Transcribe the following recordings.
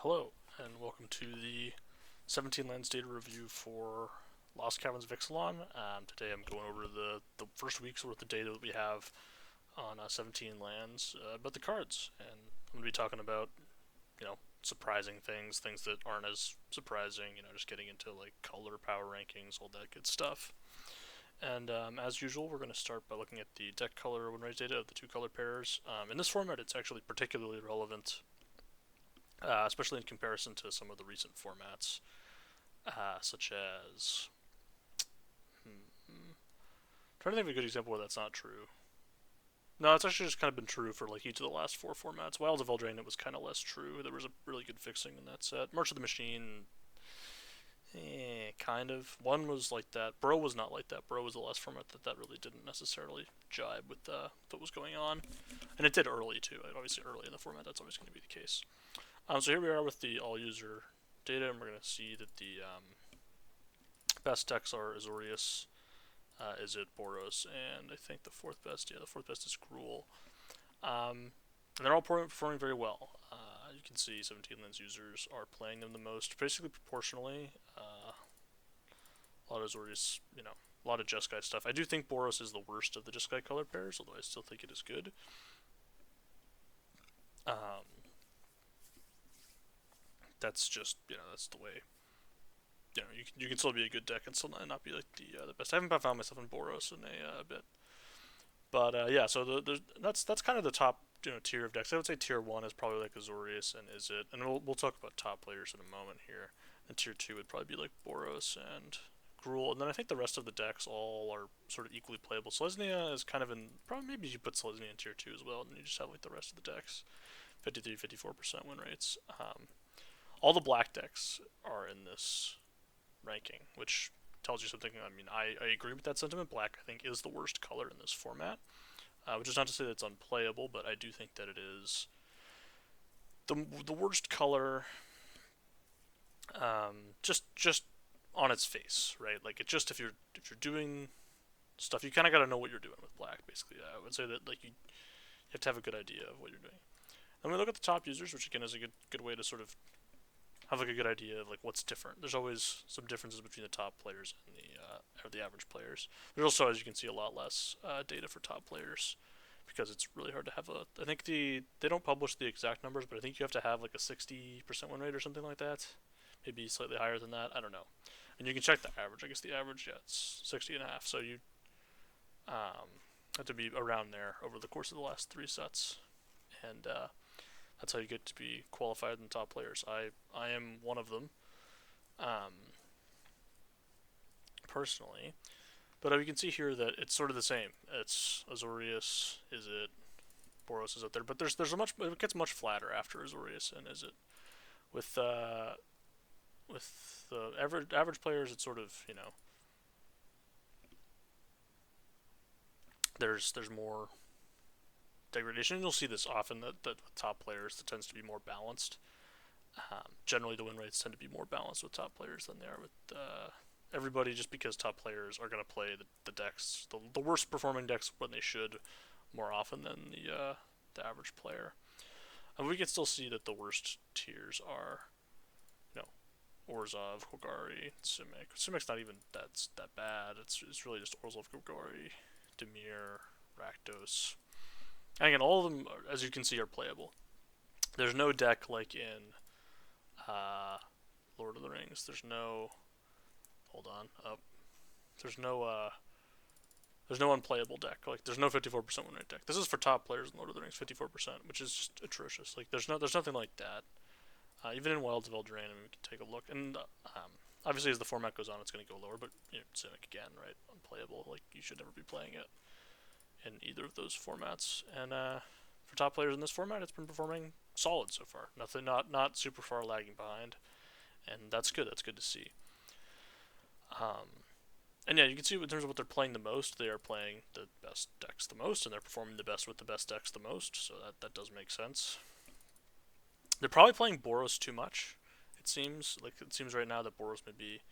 Hello, and welcome to the 17Lands data review for Lost Caverns of Ixalan. Today I'm going over the first week's worth of data that we have on 17Lands about the cards, and I'm going to be talking about, surprising things that aren't as surprising, just getting into like color, power rankings, all that good stuff. And as usual, we're going to start by looking at the deck color win rate data of the two color pairs. In this format, it's actually particularly relevant, especially in comparison to some of the recent formats, such as. Trying to think of a good example where that's not true. No, it's actually just kind of been true for like each of the last four formats. Wilds of Eldraine, it was kind of less true. There was a really good fixing in that set. March of the Machine, kind of. One was like that. Bro was not like that. Bro was the last format that really didn't necessarily jibe with what was going on, and it did early too. Obviously, early in the format, that's always going to be the case. So here we are with the all-user data, and we're going to see that the best decks are Azorius, Izzet, Boros, and I think the fourth best is Gruul. And they're all performing very well. You can see 17Lands users are playing them the most, basically proportionally. A lot of Azorius, a lot of Jeskai stuff. I do think Boros is the worst of the Jeskai color pairs, although I still think it is good. That's just, that's the way. You can still be a good deck and still not be like the best. I haven't found myself in Boros in a bit, but yeah. So that's kind of the top tier of decks. I would say tier one is probably like Azorius and Izzet, and we'll talk about top players in a moment here. And tier two would probably be like Boros and Gruul, and then I think the rest of the decks all are sort of equally playable. Selesnya is kind of in probably maybe you put Selesnya in tier two as well, and you just have like the rest of the decks, 53-54% win rates. All the black decks are in this ranking, which tells you something. I mean, I agree with that sentiment. Black, I think, is the worst color in this format, which is not to say that it's unplayable, but I do think that it is the worst color. Just on its face, right? Like it just if you're doing stuff, you kind of got to know what you're doing with black. Basically, I would say that like you have to have a good idea of what you're doing. And we look at the top users, which again is a good way to sort of have like a good idea of like what's different. There's always some differences between the top players and the average players. There's also, as you can see, a lot less data for top players because it's really hard to have a. I think they don't publish the exact numbers, but I think you have to have like a 60% win rate or something like that. Maybe slightly higher than that. I don't know. And you can check the average. I guess the average, yeah, it's 60.5. So you have to be around there over the course of the last three sets, and that's how you get to be qualified in the top players. I am one of them, personally. But you can see here that it's sort of the same. It's Azorius, Izzet, Boros is out there, but there's a much it gets much flatter after Azorius and Izzet. With the average players, it's sort of there's more degradation. And you'll see this often that with top players, it tends to be more balanced. Generally, the win rates tend to be more balanced with top players than they are with everybody, just because top players are going to play the decks, the worst performing decks when they should, more often than the average player. And we can still see that the worst tiers are, Orzhov, Golgari, Simic. Simic's not even that bad. It's really just Orzhov, Golgari, Dimir, Rakdos. And again, all of them, as you can see, are playable. There's no deck like in Lord of the Rings. There's no. Hold on. Up. There's no unplayable deck. Like there's no 54% win rate deck. This is for top players in Lord of the Rings, 54%, which is just atrocious. Like there's nothing like that. Even in Wilds of Eldraine, we can take a look. And obviously, as the format goes on, it's going to go lower. But Simic again, right? Unplayable. Like you should never be playing it in either of those formats. And for top players in this format, it's been performing solid so far. Nothing, not super far lagging behind, and that's good. That's good to see. And yeah, you can see in terms of what they're playing the most, they are playing the best decks the most, and they're performing the best with the best decks the most. So that does make sense. They're probably playing Boros too much. It seems right now that Boros may be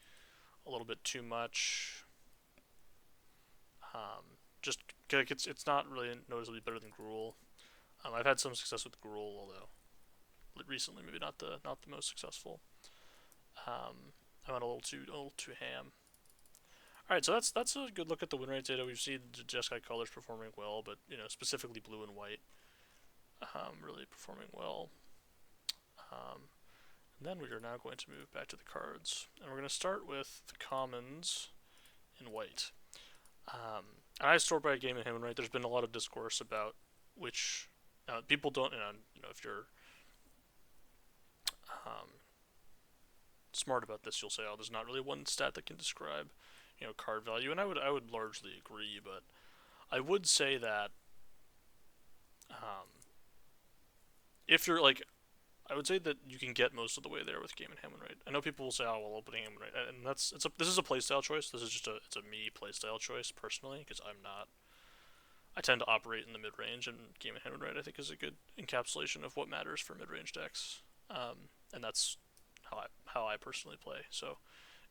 a little bit too much. Just it's not really noticeably better than Gruul. I've had some success with Gruul, although recently. Maybe not the most successful. I went a little too ham. All right, so that's a good look at the win rate data. We've seen the Jeskai colors performing well, but specifically blue and white, really performing well. Um, and then we are now going to move back to the cards, and we're going to start with the commons in white. And I sort by game in hand and right. There's been a lot of discourse about which people don't. If you're um, smart about this, you'll say, "Oh, there's not really one stat that can describe, card value." And I would largely agree, but I would say that um, if you're like, I would say that you can get most of the way there with game and Hammond right. I know people will say, "Oh, well, opening Hammond right," and this is a playstyle choice. This is just a me playstyle choice personally because I'm not. I tend to operate in the mid range, and game and Hammond right I think is a good encapsulation of what matters for mid range decks, and that's how I personally play. So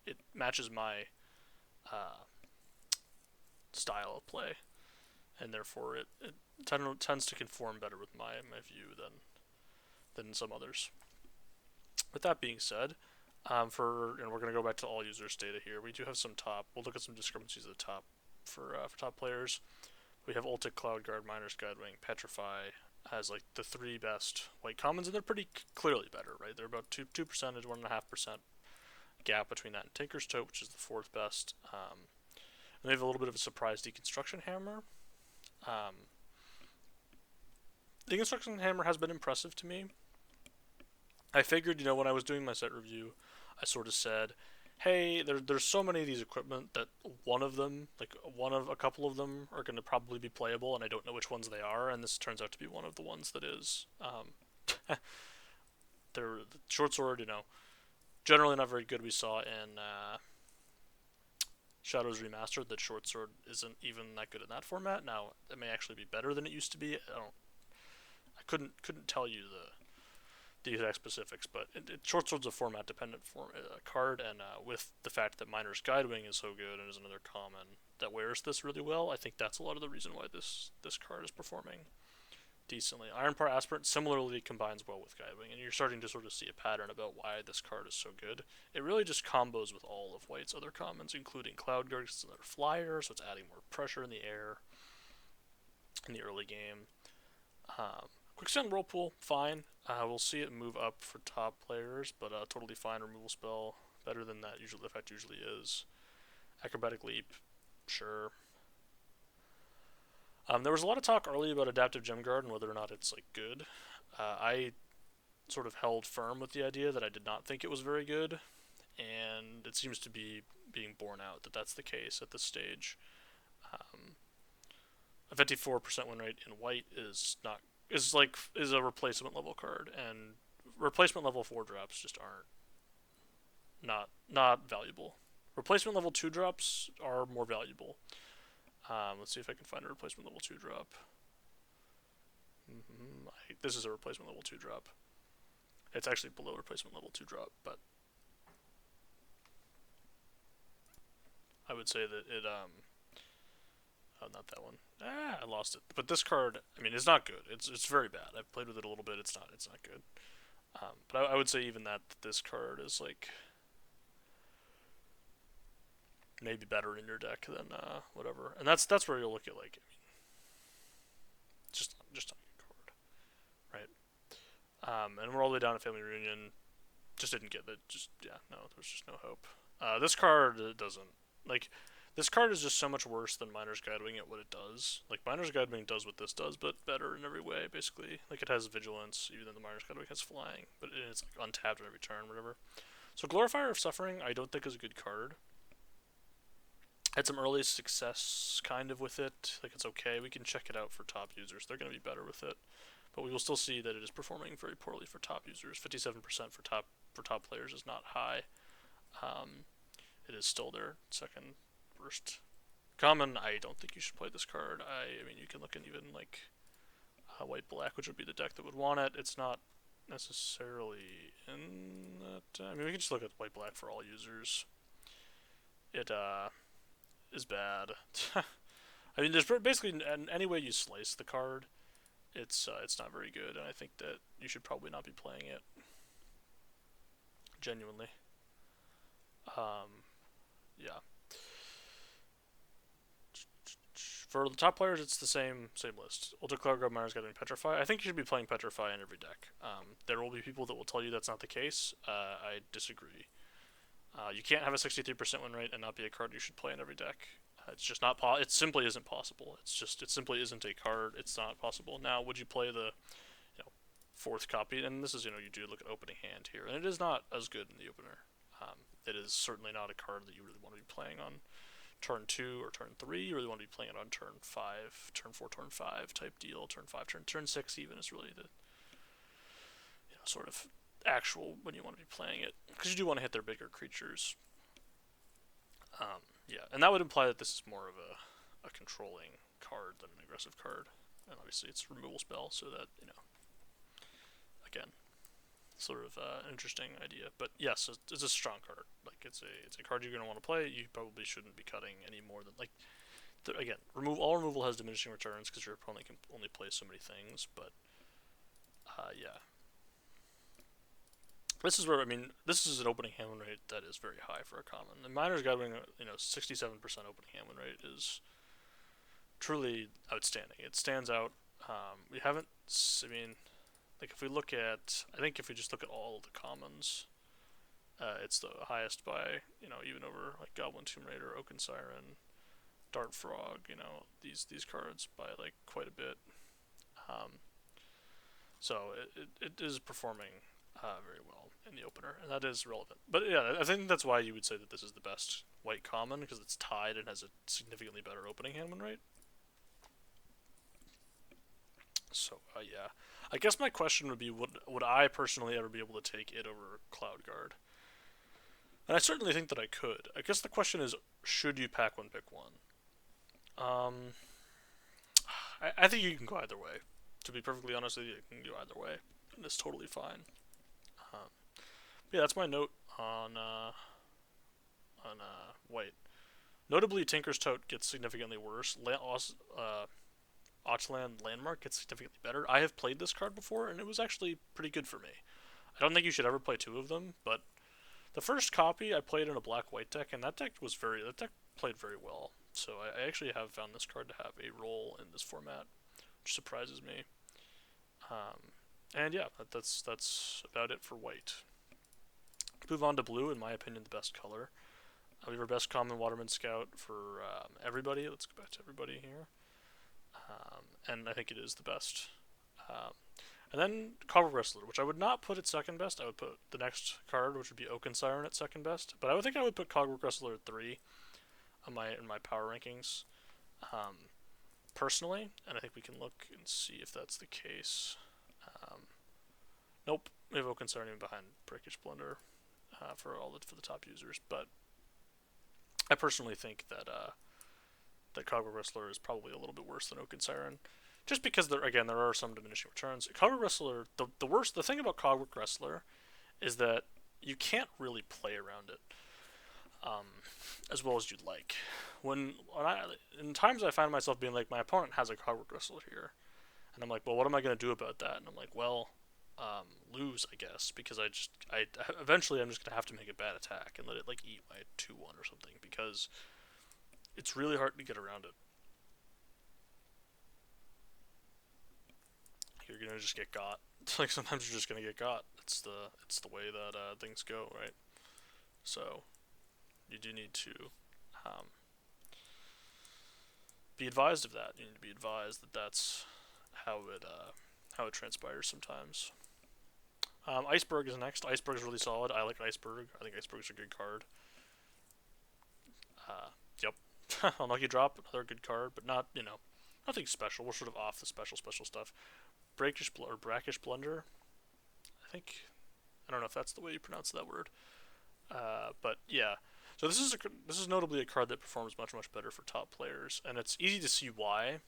it matches my uh, style of play, and therefore it tends to conform better with my view than some others. With that being said, we're going to go back to all users data here. We do have some top. We'll look at some discrepancies at the top for top players. We have Ultic, Cloud Guard, Miner's Guidewing, Petrify as like the three best white commons, and they're pretty clearly better, right? They're about 2% 1.5% gap between that and Tinker's Tote, which is the fourth best. And they have a little bit of a surprise deconstruction hammer. Deconstruction hammer has been impressive to me. I figured, when I was doing my set review, I sort of said, hey, there's so many of these equipment that one of a couple of them are going to probably be playable, and I don't know which ones they are, and this turns out to be one of the ones that is. They're the short sword, generally not very good. We saw in Shadows Remastered that short sword isn't even that good in that format. Now it may actually be better than it used to be. I couldn't tell you the exact specifics, but short sword's a format dependent card, and with the fact that Miner's Guidewing is so good and is another common that wears this really well, I think that's a lot of the reason why this card is performing decently. Ironpar Aspirant similarly combines well with Guidewing, and you're starting to sort of see a pattern about why this card is so good. It really just combos with all of White's other commons, including Cloud Guard, it's another flyer, so it's adding more pressure in the air in the early game. Quicksand Whirlpool, fine. We'll see it move up for top players, but totally fine removal spell. Better than that effect usually is. Acrobatic Leap, sure. There was a lot of talk early about Adaptive Gem Guard and whether or not it's good. I sort of held firm with the idea that I did not think it was very good, and it seems to be being borne out that that's the case at this stage. A 54% win rate in white is a replacement level card, and replacement level 4 drops just aren't not valuable. Replacement level 2 drops are more valuable. Let's see if I can find a replacement level 2 drop. This is a replacement level 2 drop. It's actually below replacement level 2 drop, but I would say that it oh, not that one. I lost it. But this card, it's not good. It's very bad. I've played with it a little bit. It's not good. But I would say even that this card is maybe better in your deck than whatever. And that's where you'll look at just not a good card, right? And we're all the way down to Family Reunion. Just didn't get it. No, there's just no hope. This card doesn't This card is just so much worse than Miner's Guidewing at what it does. Miner's Guidewing does what this does, but better in every way, basically. It has Vigilance, even though the Miner's Guidewing has Flying, but it's untapped on every turn, whatever. So Glorifier of Suffering, I don't think is a good card. Had some early success, kind of, with it. It's okay. We can check it out for top users. They're going to be better with it. But we will still see that it is performing very poorly for top users. 57% for top players is not high. It is still their second worst common. I don't think you should play this card. You can look at even white black, which would be the deck that would want it. It's not necessarily in that. We can just look at white black for all users. It is bad. There's basically any way you slice the card, it's not very good, and I think that you should probably not be playing it genuinely. Um, yeah. For the top players, it's the same list. Ultra Cloud Guard Miner's getting Petrify. I think you should be playing Petrify in every deck. There will be people that will tell you that's not the case. I disagree. You can't have a 63% win rate and not be a card you should play in every deck. It's just not. It simply isn't possible. It simply isn't a card. It's not possible. Now, would you play the fourth copy? And this is you do look at opening hand here, and it is not as good in the opener. It is certainly not a card that you really want to be playing on turn 2 or turn 3. You really want to be playing it on turn 5, turn 4, turn 5 type deal. Turn 5, turn 6 even is really the sort of actual when you want to be playing it, because you do want to hit their bigger creatures. Yeah, and that would imply that this is more of a controlling card than an aggressive card. And obviously it's a removal spell, so that, again, sort of an interesting idea. But yes, it's a strong card. Like, it's a card you're going to want to play. You probably shouldn't be cutting any more than, like, again, all removal has diminishing returns because your opponent can only play so many things, but, yeah. This is where, this is an opening hand win rate that is very high for a common. The Miner's Gathering, 67% opening hand win rate is truly outstanding. It stands out. We haven't, like if we look at, I think if we just look at all of the commons, it's the highest by, even over like Goblin Tomb Raider, Oaken Siren, Dart Frog, these cards by like quite a bit. So it is performing very well in the opener, and that is relevant. But yeah, I think that's why you would say that this is the best white common, because it's tied and has a significantly better opening hand win rate. So yeah, I guess my question would be, would I personally ever be able to take it over Cloud Guard? And I certainly think that I could. I guess the question is, should you pack one, pick one? I think you can go either way. To be perfectly honest with you, you can go either way, and it's totally fine. Yeah, that's my note on white. Notably, Tinker's Tote gets significantly worse. Ixalan Landmark gets significantly better. I have played this card before, and it was actually pretty good for me. I don't think you should ever play two of them, but the first copy I played in a black-white deck, and that deck played very well. So I actually have found this card to have a role in this format, which surprises me. And yeah, that's about it for white. Move on to blue, in my opinion, the best color. We have our best common Waterman Scout for everybody. Let's go back to everybody here. And I think it is the best. And then Cobble Wrestler, which I would not put at second best. I would put the next card, which would be Oaken Siren, at second best. But I think I would put Cogwork Wrestler at 3 in my power rankings. Personally, and I think we can look and see if that's the case. Nope, we have Oaken Siren even behind Breakage Blunder for the top users. But I personally think that that Cogwork Wrestler is probably a little bit worse than Oaken Siren, just because there are some diminishing returns. Cogwork Wrestler, the thing about Cogwork Wrestler is that you can't really play around it as well as you'd like. In times I find myself being like, my opponent has a Cogwork Wrestler here, and I'm like, well, what am I going to do about that? And I'm like, well, lose, I guess, because eventually I'm just going to have to make a bad attack and let it like eat my 2-1 or something, because it's really hard to get around it. You're going to just get got. Like, sometimes you're just going to get got. It's the way that things go, right? So you do need to be advised of that. You need to be advised that that's how it transpires sometimes. Iceberg is next. Iceberg is really solid. I like Iceberg. I think Iceberg's a good card. Yep. Unlucky drop, another good card, but nothing special. We're sort of off the special stuff. Brackish Blunder. I don't know if that's the way you pronounce that word. But yeah. So this is notably a card that performs much better for top players, and it's easy to see why.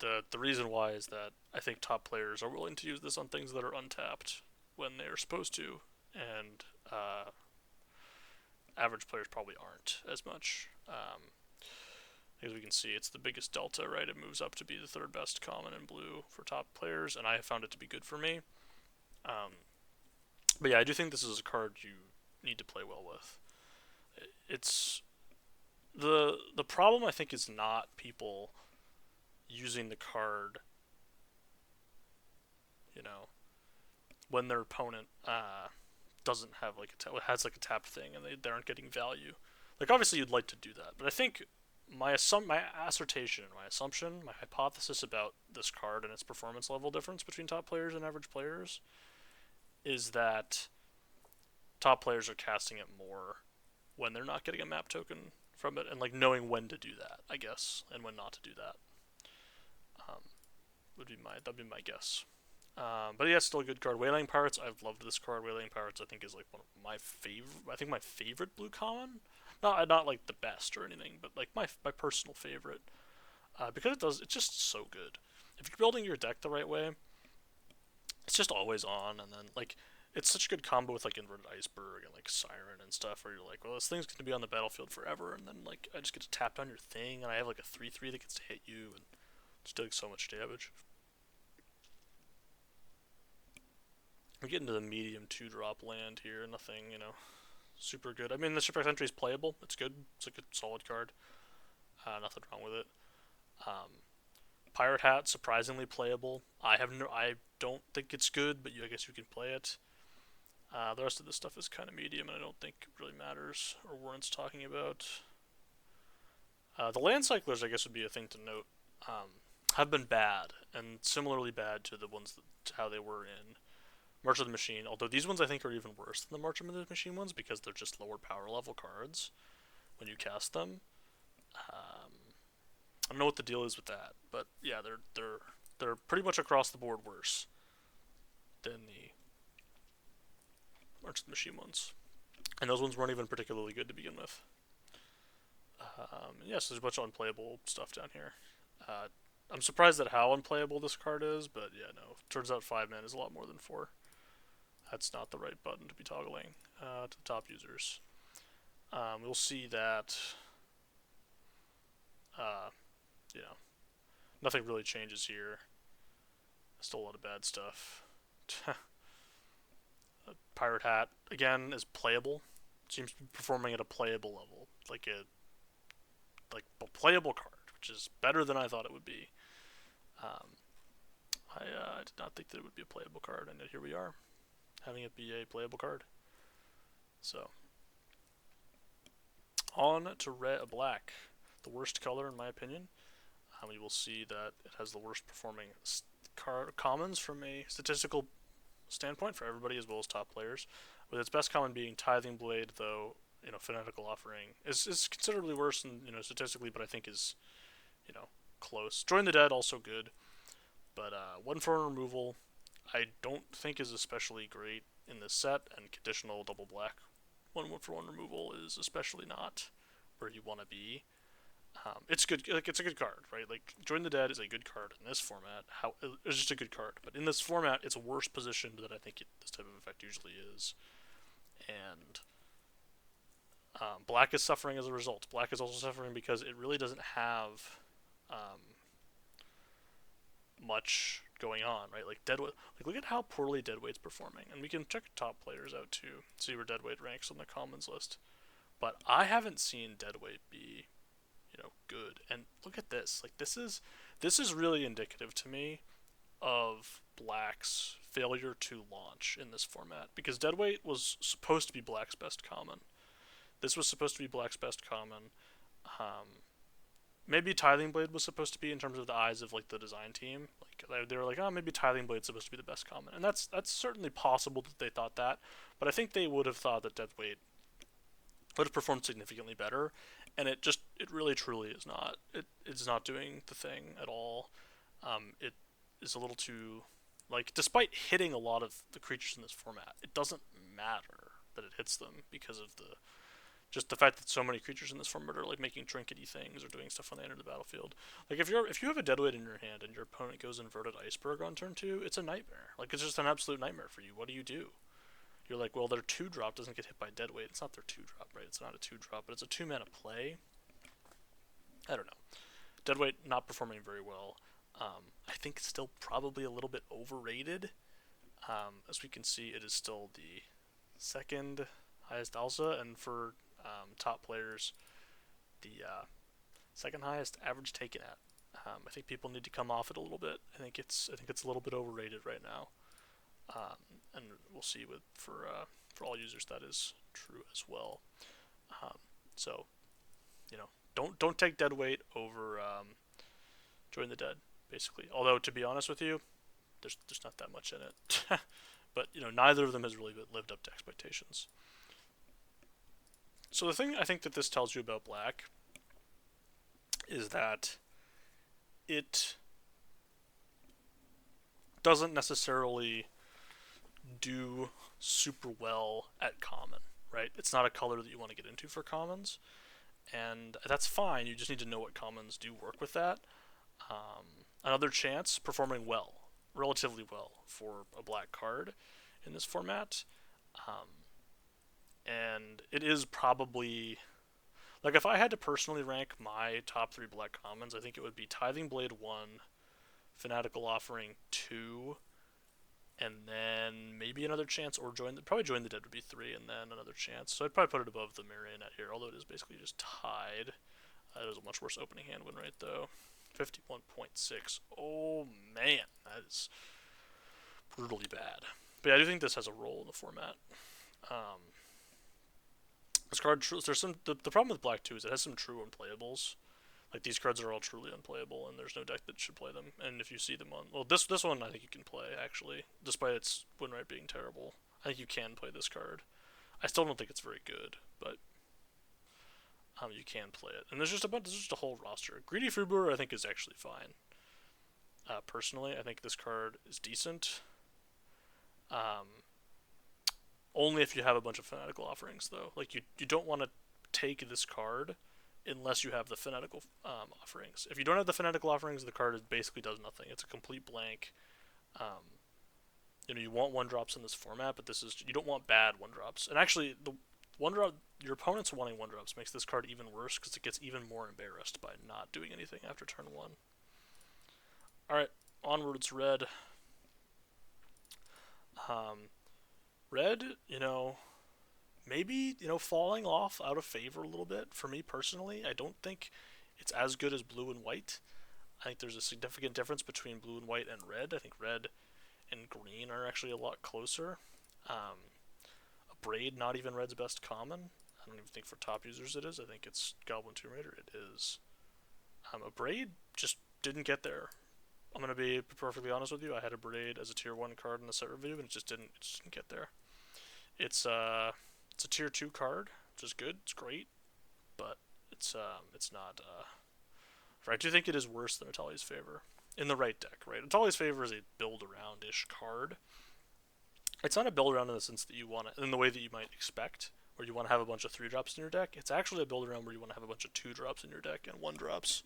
The reason why is that I think top players are willing to use this on things that are untapped when they are supposed to, and average players probably aren't as much. As we can see, it's the biggest delta, right? It moves up to be the third best common in blue for top players, and I have found it to be good for me. Um, but yeah, I do think this is a card you need to play well with. It's the problem I think is not people using the card, you know, when their opponent doesn't have like has like a tapped thing and they aren't getting value. Like obviously you'd like to do that, but I think my assertion, my assumption, my hypothesis about this card and its performance level difference between top players and average players is that top players are casting it more when they're not getting a map token from it, and like knowing when to do that, I guess, and when not to do that. Um, that'd be my guess. But yeah, still a good card. Whaling Pirates, I've loved this card. Whaling Pirates, I think, is like one of my favorite. I think my favorite blue common. Not like the best or anything, but like my personal favorite. Because it's just so good. If you're building your deck the right way, it's just always on, and then like it's such a good combo with like Inverted Iceberg and like Siren and stuff, where you're like, well, this thing's gonna be on the battlefield forever, and then like I just get to tap down your thing, and I have like a 3/3 that gets to hit you, and just doing so much damage. We're getting to the medium 2-drop land here. Nothing, super good. I mean, the Shipwreck Entry is playable. It's good. It's like a solid card. Nothing wrong with it. Um, Pirate Hat, surprisingly playable. I don't think it's good, but I guess you can play it. The rest of this stuff is kind of medium, and I don't think it really matters or warrants talking about. The land cyclers, I guess, would be a thing to note. Have been bad, and similarly bad to the ones to how they were in March of the Machine. Although these ones I think are even worse than the March of the Machine ones because they're just lower power level cards when you cast them. I don't know what the deal is with that, but yeah, they're pretty much across the board worse than the March of the Machine ones, and those ones weren't even particularly good to begin with. Yes, there's a bunch of unplayable stuff down here. I'm surprised at how unplayable this card is, but yeah, no. Turns out 5 mana is a lot more than 4. That's not the right button to be toggling to the top users. We'll see that, uh, nothing really changes here. Still a lot of bad stuff. Pirate Hat, again, is playable. Seems to be performing at a playable level. Like a playable card, which is better than I thought it would be. I did not think that it would be a playable card, and yet here we are, having it be a playable card. So, on to black, the worst color in my opinion. We will see that it has the worst performing commons from a statistical standpoint for everybody as well as top players, with its best common being Tithing Blade, though Fanatical Offering is considerably worse than statistically, but I think is close. Join the Dead, also good, but 1/4 removal I don't think is especially great in this set, and conditional double black 1/1 removal is especially not where you want to be. It's good. Like it's a good card, right? Like Join the Dead is a good card in this format. It's just a good card, but in this format, it's worse positioned than I think this type of effect usually is. And black is suffering as a result. Black is also suffering because it really doesn't have much going on, right? Like Deadweight. Like look at how poorly Deadweight's performing, and we can check top players out too, see where Deadweight ranks on the commons list. But I haven't seen Deadweight be good. And look at this. Like this is really indicative to me of black's failure to launch in this format, because Deadweight was supposed to be black's best common. This was supposed to be black's best common. Maybe Tithing Blade was supposed to be, in terms of the eyes of like the design team. Like they were like, oh, maybe Tithing Blade's supposed to be the best common, and that's certainly possible that they thought that. But I think they would have thought that Deadweight would have performed significantly better, and it really truly is not. It's not doing the thing at all. It is a little too, like, despite hitting a lot of the creatures in this format, it doesn't matter that it hits them because of the fact that so many creatures in this format are like making trinkety things or doing stuff when they enter the battlefield. Like if you have a Deadweight in your hand and your opponent goes Inverted Iceberg on turn 2, it's a nightmare. Like it's just an absolute nightmare for you. What do? You're like, well, their 2-drop doesn't get hit by Deadweight. It's not their 2-drop, right? It's not a 2-drop, but it's a 2-mana play. I don't know. Deadweight not performing very well. I think still probably a little bit overrated. As we can see, it is still the second highest alza, and for top players, the second highest average taken at. I think people need to come off it a little bit. I think it's a little bit overrated right now, and we'll see with for all users that is true as well. So don't take dead weight over Join the Dead, basically. Although to be honest with you, there's not that much in it. But neither of them has really lived up to expectations. So the thing I think that this tells you about Black is that it doesn't necessarily do super well at common, right? It's not a color that you want to get into for commons, and that's fine. You just need to know what commons do work with that. Another chance, performing well, relatively well for a black card in this format. And it is probably, like, if I had to personally rank my top three black commons, I think it would be Tithing Blade 1, Fanatical Offering 2, and then maybe another chance, or probably Join the Dead would be 3, and then another chance. So I'd probably put it above the Marionette here, although it is basically just tied. That is a much worse opening hand win rate, though. 51.6. Oh, man. That is brutally bad. But yeah, I do think this has a role in the format. This card, there's some. The problem with Black 2 is it has some true unplayables. Like, these cards are all truly unplayable, and there's no deck that should play them. And if you see them on, well, this one I think you can play, actually, despite its win rate being terrible. I think you can play this card. I still don't think it's very good, but you can play it. And there's just a whole roster. Greedy Freebrewer I think is actually fine. Personally, I think this card is decent. Only if you have a bunch of Fanatical Offerings, though. Like, you don't want to take this card unless you have the Fanatical Offerings. If you don't have the Fanatical Offerings, the card basically does nothing. It's a complete blank. You want 1-drops in this format, but you don't want bad 1-drops. And actually, the 1-drop, your opponent's wanting 1-drops makes this card even worse because it gets even more embarrassed by not doing anything after turn 1. Alright, onwards, Red. Red, maybe, falling off out of favor a little bit for me personally. I don't think it's as good as blue and white. I think there's a significant difference between blue and white and red. I think red and green are actually a lot closer. A Braid, not even red's best common. I don't even think for top users it is. I think it's Goblin Tomb Raider. It is. A Braid just didn't get there. I'm going to be perfectly honest with you. I had a Braid as a tier 1 card in the set review, and it just didn't get there. It's a tier 2 card, which is good. It's great, but it's not. I do think it is worse than Atali's Favor in the right deck. Right, Atali's Favor is a build around-ish card. It's not a build around in the sense that you want it in the way that you might expect, where you want to have a bunch of 3-drops in your deck. It's actually a build around where you want to have a bunch of 2-drops in your deck and 1-drops.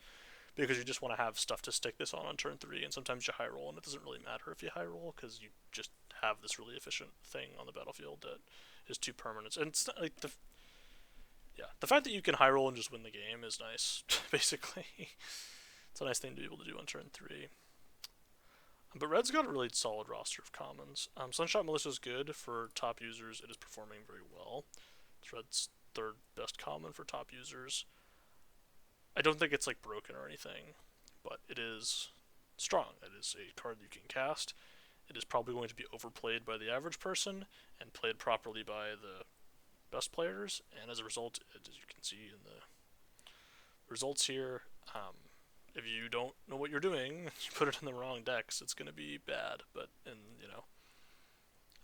Because you just want to have stuff to stick this on turn 3, and sometimes you high roll, and it doesn't really matter if you high roll, because you just have this really efficient thing on the battlefield that is 2 permanents. And it's not like the fact that you can high roll and just win the game is nice, basically. It's a nice thing to be able to do on turn 3. But Red's got a really solid roster of commons. Sunshot Militia is good for top users. It is performing very well. It's Red's 3rd best common for top users. I don't think it's like broken or anything, but it is strong. It is a card that you can cast. It is probably going to be overplayed by the average person and played properly by the best players. And as a result, as you can see in the results here, if you don't know what you're doing, you put it in the wrong decks, it's going to be bad. But in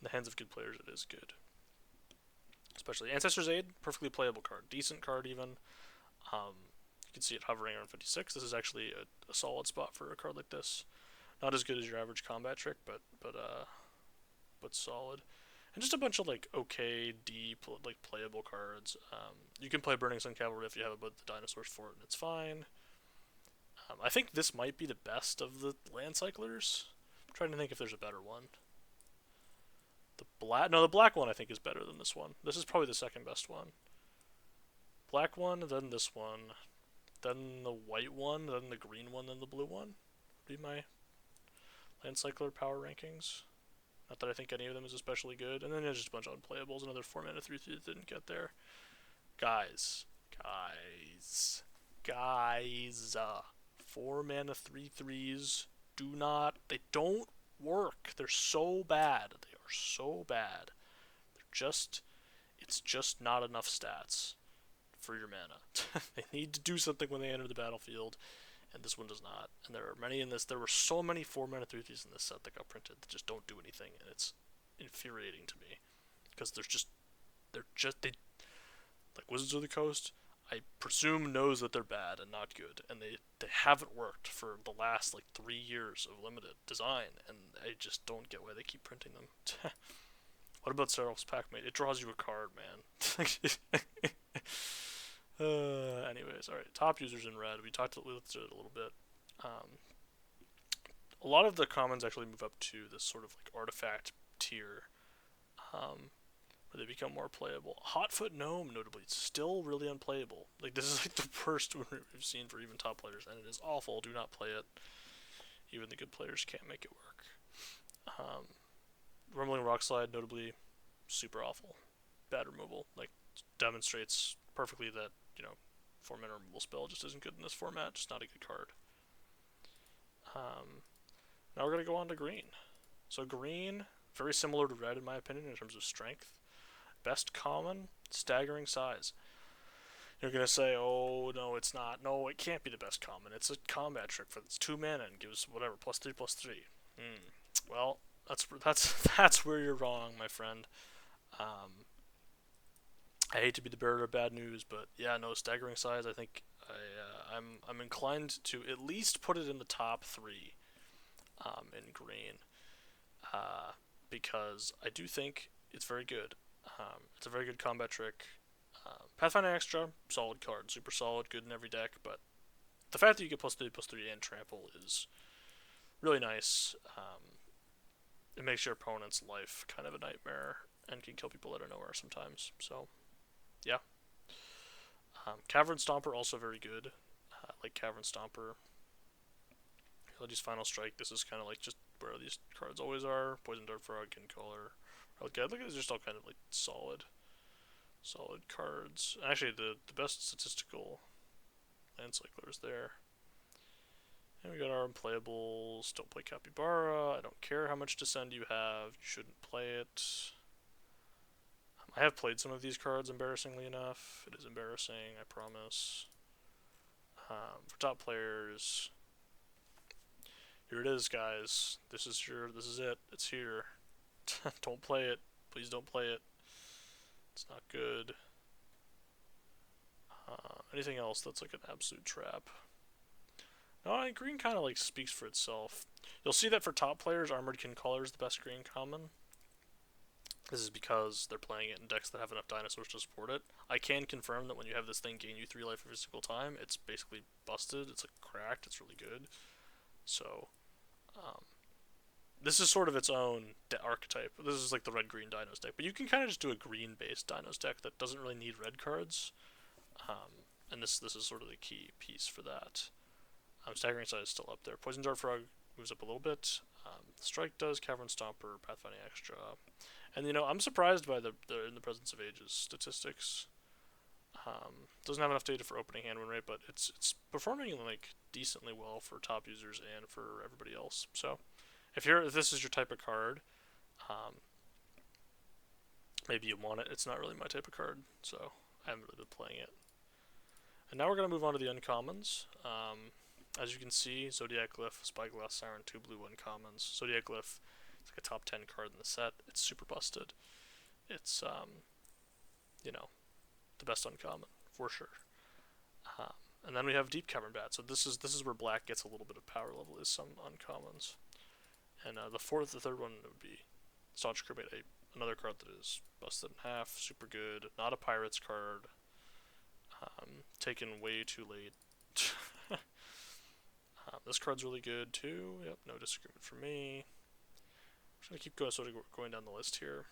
the hands of good players, it is good. Especially Ancestor's Aid, perfectly playable card, decent card even. You can see it hovering around 56. This is actually a solid spot for a card like this. Not as good as your average combat trick, but solid. And just a bunch of okay, deep, playable cards. You can play Burning Sun Cavalry if you have the dinosaurs for it, and it's fine. I think this might be the best of the land cyclers. I'm trying to think if there's a better one. The black one I think is better than this one. This is probably the second best one. Black one, then this one. then the white one, then the green one, then the blue one. Would be my Landcycler power rankings. Not that I think any of them is especially good. And then there's just a bunch of unplayables. Another 4 mana 3/3 that didn't get there. Guys. Guys. Guys. 4 mana 3/3s do not. They don't work. They're so bad. They are so bad. They're just. It's just not enough stats for your mana. They need to do something when they enter the battlefield, and this one does not. And there are many in this. There were so many 4 mana 3/3s in this set that got printed that just don't do anything, and it's infuriating to me because they like Wizards of the Coast. I presume knows that they're bad and not good, and they haven't worked for the last like 3 years of limited design, and I just don't get why they keep printing them. What about Seraph's Packmate? It draws you a card, man. Anyways, alright. Top users in red. We talked about it a little bit. A lot of the commons actually move up to this sort of like artifact tier, where they become more playable. Hotfoot Gnome, notably, still really unplayable. Like, this is like the worst we've seen for even top players, and it is awful. Do not play it. Even the good players can't make it work. Rumbling Rockslide, notably, super awful. Bad removal. Like, demonstrates perfectly that, 4 mana removal spell just isn't good in this format. Just not a good card. Now we're going to go on to green. So green, very similar to red in my opinion in terms of strength. Best common, staggering size. You're going to say, oh, no, it's not. No, it can't be the best common. It's a combat trick for it's 2 mana and gives whatever, +3/+3. Well, that's where you're wrong, my friend. I hate to be the bearer of bad news, but yeah, no, staggering size. I think I'm inclined to at least put it in the top 3 in green, because I do think it's very good. It's a very good combat trick. Pathfinder Extra, solid card, super solid, good in every deck. But the fact that you get +3/+3 and trample is really nice. It makes your opponent's life kind of a nightmare and can kill people out of nowhere sometimes. So, yeah. Cavern Stomper also very good. Like Cavern Stomper. Elegies Final Strike. This is kind of like just where these cards always are. Poison Dart Frog, Kincaller. Okay, look at this, just all kind of like solid cards. Actually, the best statistical Landcycler is there. And we got our unplayables. Don't play Capybara. I don't care how much Descend you have. You shouldn't play it. I have played some of these cards, embarrassingly enough. It is embarrassing, I promise. For top players, here it is, guys. This is it. It's here. Don't play it. Please don't play it. It's not good. Anything else that's like an absolute trap? No, green kind of like speaks for itself. You'll see that for top players, Armored Kincaller is the best green common. This is because they're playing it in decks that have enough dinosaurs to support it. I can confirm that when you have this thing gain you 3 life every single time, it's basically busted. It's like cracked. It's really good. So, this is sort of its own archetype. This is like the red-green Dinos deck. But you can kind of just do a green-based Dinos deck that doesn't really need red cards. And this is sort of the key piece for that. Staggering size is still up there. Poison Dart Frog moves up a little bit. Strike does, Cavern Stomper, Pathfinding Extra. And I'm surprised by the In the Presence of Ages statistics. Doesn't have enough data for opening hand win rate, but it's performing like decently well for top users and for everybody else. So if this is your type of card, maybe you want it. It's not really my type of card, so I haven't really been playing it. And now we're gonna move on to the uncommons. As you can see, Zodiac Glyph, Spyglass Siren, 2 blue uncommons. Zodiac Glyph, it's like a top 10 card in the set. It's super busted. It's the best uncommon for sure. And then we have Deep Cavern Bat. So this is where black gets a little bit of power level, is some uncommons. And the third one would be Staunch Crewmate, another card that is busted in half, super good, not a pirates card, taken way too late. This card's really good too. Yep, no disagreement from me. I'm just gonna keep going down the list here.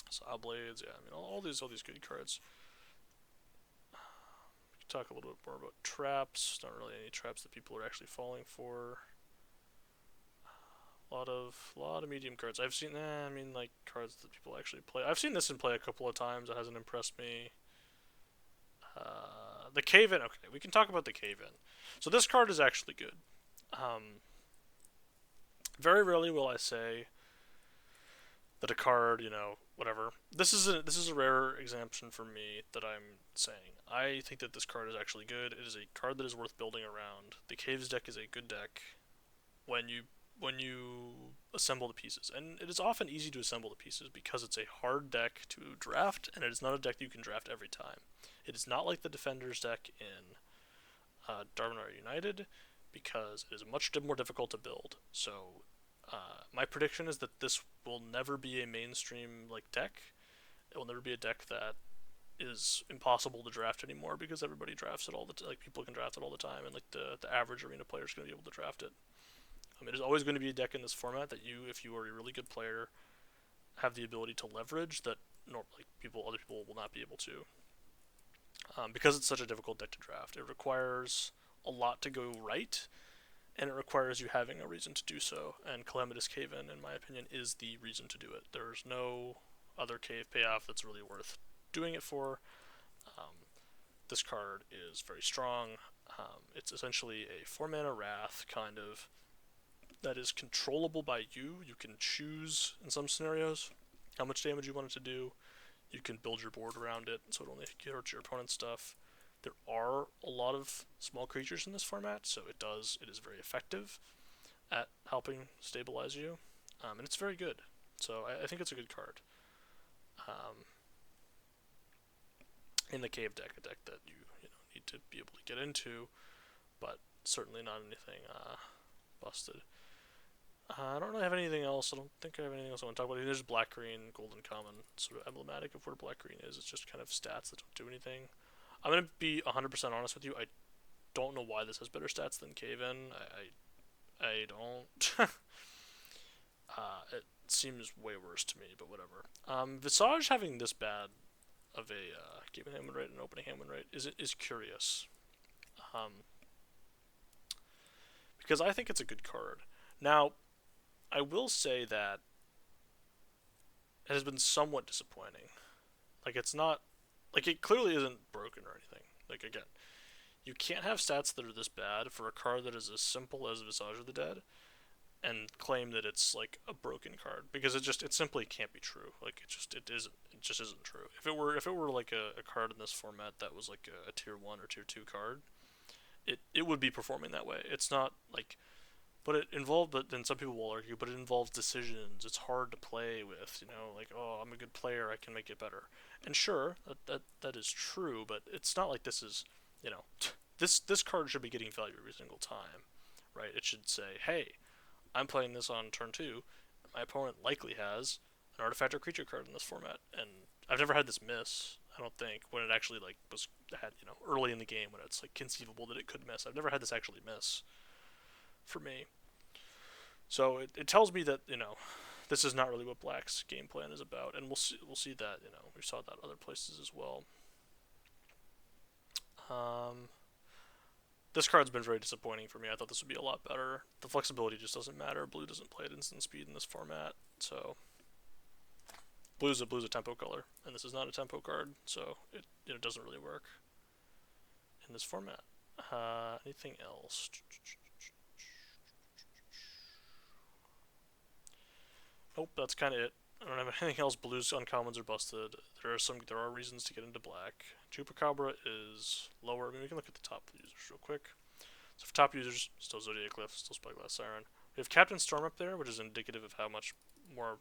Saw Blades, yeah, I mean all these good cards. talk a little bit more about traps. Not really any traps that people are actually falling for. A lot of medium cards. I've seen, I mean, like cards that people actually play. I've seen this in play a couple of times. It hasn't impressed me. The Cave In. Okay, we can talk about the Cave In. So this card is actually good. Very rarely will I say that a card, whatever. This is a rare exemption for me that I'm saying. I think that this card is actually good. It is a card that is worth building around. The Caves deck is a good deck when you assemble the pieces, and it is often easy to assemble the pieces because it's a hard deck to draft, and it is not a deck you can draft every time. It is not like the Defenders deck in Darwin United because it is much more difficult to build. So my prediction is that this will never be a mainstream deck. It will never be a deck that is impossible to draft anymore because everybody drafts it all the time. People can draft it all the time, and the average arena player is going to be able to draft it. It is always going to be a deck in this format that you, if you are a really good player, have the ability to leverage that other people will not be able to. Because it's such a difficult deck to draft, it requires a lot to go right, and it requires you having a reason to do so. And Calamitous Cave in my opinion, is the reason to do it. There's no other cave payoff that's really worth doing it for. This card is very strong. It's essentially a 4-mana Wrath kind of that is controllable by you. You can choose in some scenarios how much damage you want it to do. You can build your board around it so it only hurts your opponent's stuff. There are a lot of small creatures in this format, so it is very effective at helping stabilize you, and it's very good. So I think it's a good card. In the Cave deck, a deck that you need to be able to get into, but certainly not anything busted. I don't really have anything else. I don't think I have anything else I want to talk about. There's black, green, golden, common, sort of emblematic of where black, green is. It's just kind of stats that don't do anything. I'm going to be 100% honest with you. I don't know why this has better stats than Cave In. I don't. It seems way worse to me, but whatever. Visage having this bad of a keeping hand win rate and opening hand win rate is curious. Because I think it's a good card. Now, I will say that it has been somewhat disappointing. It's not, it clearly isn't broken or anything. Again, you can't have stats that are this bad for a card that is as simple as Visage of the Dead and claim that it's a broken card, because it simply can't be true. It just isn't true. If it were a card in this format that was a tier 1 or tier 2 card, it would be performing that way. It's not but then some people will argue, but it involves decisions. It's hard to play with, oh, I'm a good player, I can make it better. And sure, that is true, but it's not like this is, this card should be getting value every single time, right? It should say, hey, I'm playing this on turn 2, my opponent likely has an artifact or creature card in this format, and I've never had this miss, I don't think, when it actually, had, early in the game, when it's, conceivable that it could miss. I've never had this actually miss for me. So it tells me that, this is not really what Black's game plan is about, and we'll see that, we saw that other places as well. This card's been very disappointing for me. I thought this would be a lot better. The flexibility just doesn't matter. Blue doesn't play at instant speed in this format, so blue's a tempo color, and this is not a tempo card, so it doesn't really work in this format. Anything else? Nope, that's kind of it. I don't have anything else. Blues uncommons are busted. There are reasons to get into black. Chupacabra is lower. I mean, we can look at the top users real quick. So for top users, still Zodiac Glyph, still Spyglass Siren. We have Captain Storm up there, which is indicative of how much more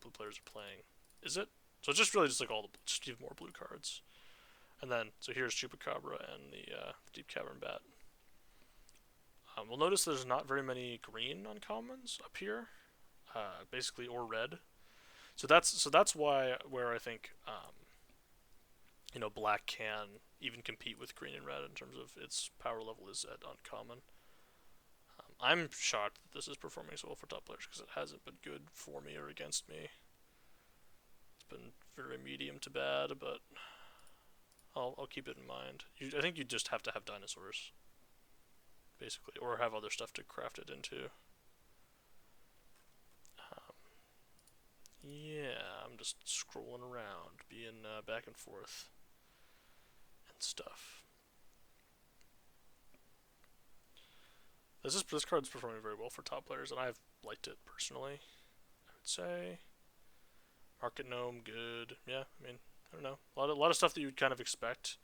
blue players are playing. Is it? So it's just really just just even more blue cards. And then, so here's Chupacabra and the Deep Cavern Bat. We'll notice there's not very many green uncommons up here. Basically, or red. So that's where I think black can even compete with green and red in terms of its power level is at uncommon. I'm shocked that this is performing so well for top players because it hasn't been good for me or against me. It's been very medium to bad, but I'll keep it in mind. I think you just have to have dinosaurs, basically, or have other stuff to craft it into. Um, yeah, I'm just scrolling around, being back and forth and stuff. This card's performing very well for top players, and I've liked it personally. I would say Market Gnome, good. Yeah, I mean, I don't know, a lot of stuff that you'd kind of expect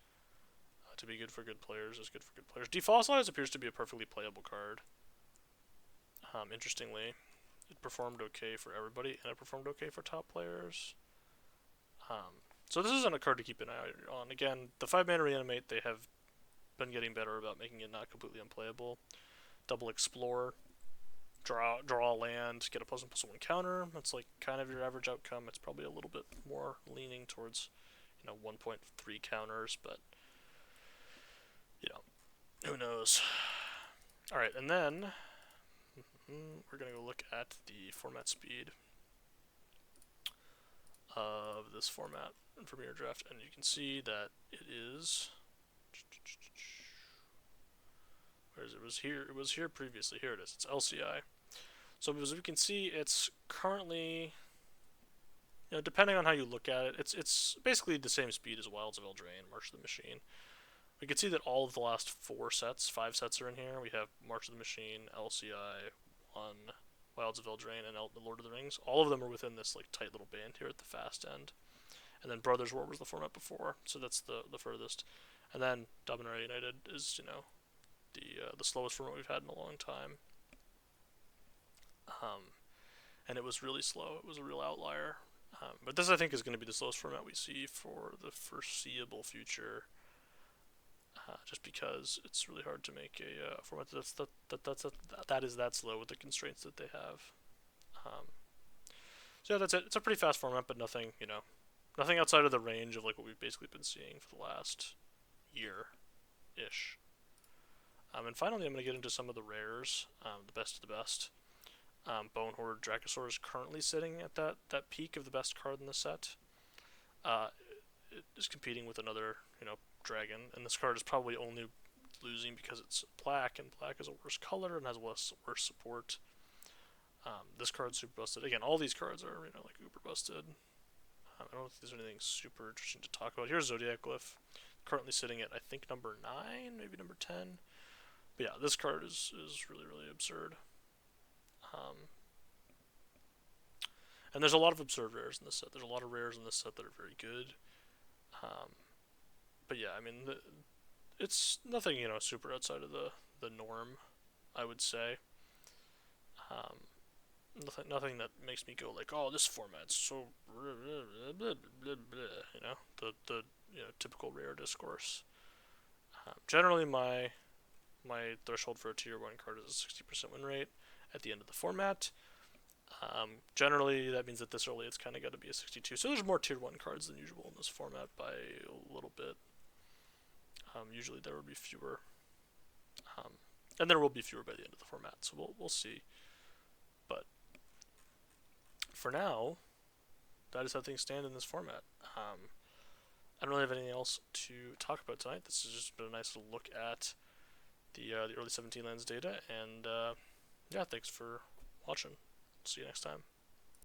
to be good for good players is good for good players. Defossilize appears to be a perfectly playable card. Interestingly, it performed okay for everybody, and it performed okay for top players. So this isn't a card to keep an eye on. Again, the 5-mana reanimate, they have been getting better about making it not completely unplayable. Double explore, draw a land, get a +1/+1 counter. That's like kind of your average outcome. It's probably a little bit more leaning towards 1.3 counters, but who knows. All right, and then we're gonna go look at the format speed of this format in Premier Draft, and you can see that it is. Where is it? It was here previously. Here it is. It's LCI. So as we can see, it's currently, depending on how you look at it, it's basically the same speed as Wilds of Eldraine, March of the Machine. We can see that all of the last 5 sets are in here. We have March of the Machine, LCI, 1, Wilds of Eldraine, and the Lord of the Rings. All of them are within this like tight little band here at the fast end. And then Brothers War was the format before, so that's the furthest. And then Dominaria United is the slowest format we've had in a long time. And it was really slow. It was a real outlier. But this, I think, is going to be the slowest format we see for the foreseeable future. Just because it's really hard to make a format that is that slow with the constraints that they have. So yeah, that's it. It's a pretty fast format, but nothing outside of the range of like what we've basically been seeing for the last year-ish. And finally, I'm going to get into some of the rares, the best of the best. Bone Horde Dracosaur is currently sitting at that peak of the best card in the set. It is competing with another, dragon, and this card is probably only losing because it's black, and black is a worse color and has worse support. This card's super busted. Again, all these cards are, like uber busted. I don't know if there's anything super interesting to talk about. Here's Zodiac Glyph, currently sitting at, I think, number 9, maybe number 10. But yeah, this card is really, really absurd. And there's a lot of absurd rares in this set. There's a lot of rares in this set that are very good. But yeah, I mean, it's nothing, super outside of the norm, I would say. Nothing that makes me go like, oh, this format's so blah, blah, blah, the typical rare discourse. Generally, my threshold for a tier 1 card is a 60% win rate at the end of the format. Generally, that means that this early it's kind of got to be a 62. So there's more tier 1 cards than usual in this format by a little bit. Usually there would be fewer. And there will be fewer by the end of the format, so we'll see. But for now, that is how things stand in this format. I don't really have anything else to talk about tonight. This has just been a nice little look at the early 17Lands data, and yeah, thanks for watching. See you next time.